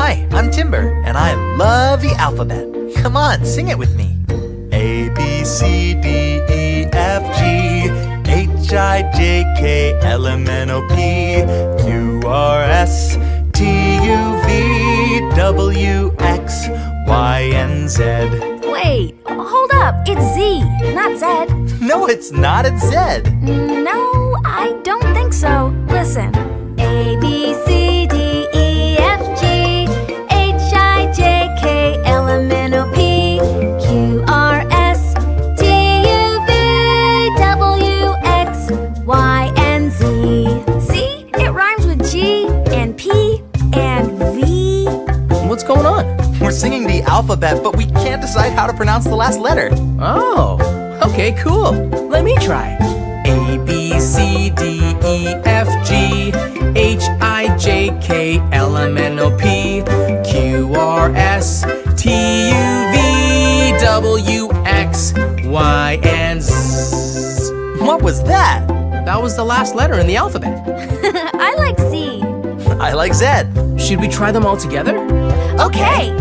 Hi, I'm Timber, and I love the alphabet. Come on, sing it with me. A, B, C, D, E, F, G, H, I, J, K, L, M, N, O, P, Q, R, S, T, U, V, W, X, Y, and Z. Wait, hold up. It's Z, not Z. No, it's not. It's Z. No, I don't think so. Listen. A, B, C, D, E, F, G, H, I, J, K, L, M, N, O, P, Q, R, S, T, U, V, W, X, Y, and Z. See? It rhymes with G and P and V. What's going on? We're singing the alphabet, but we can't decide how to pronounce the last letter. Oh, okay, cool. Let me try. A, B, C, D, E, F, G, H, I, J, K, L, M, N, O, P, Q, R, S, T, U, V, W, X, Y, and Z. What was that? That was the last letter in the alphabet. I like Z. I like Z. Should we try them all together? Okay.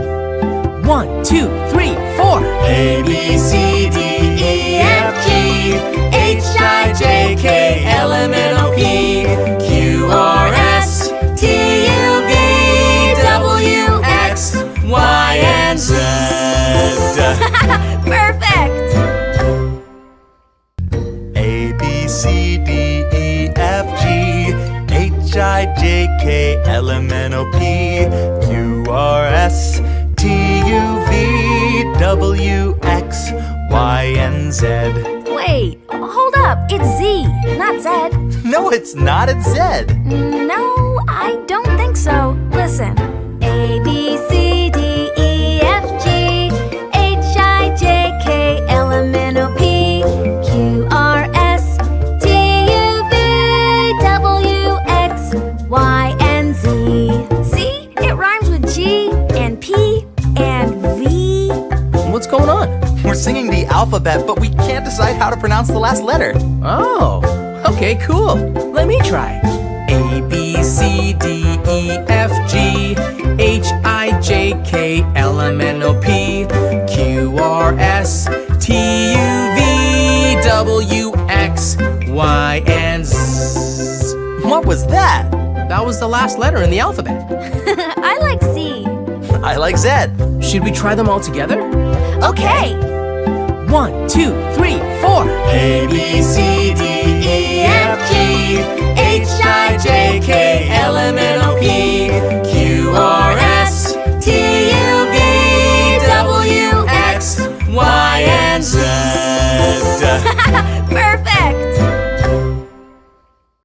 1, 2, 3, 4. A, B, C, D, E, F, G, H, I, J, K, L, M, N, O, P, Q, R, S, T, U, V, W, X, Y, and Z. Perfect. A, B, C, D, E, F, G, H, I, J, K, L, M, N, O, P, Q, R, S, T, U, V, W, X, Y, and Z. Wait, hold up. It's Z, not Z. No, it's not. It's Z. No, I don't think so. Listen. A, B, C, D, E, F, G, H, I, J, K, L, M, N, O, P, Q, R, S, T, U, V, W, X, Y, and Z. See? It rhymes with G and P and V. What's going on? We're singing the alphabet, but we can't decide how to pronounce the last letter. Oh, okay, cool. Let me try. A, B, C, D, E, F, G, H, I, J, K, L, M, N, O, P, Q, R, S, T, U, V, W, X, Y, and Z. What was that? That was the last letter in the alphabet. I like Z. I like Z. Should we try them all together? Okay. 1, 2, 3, 4. A, B, C, D, E, F, G, H, I, J, K, L, M, N, O,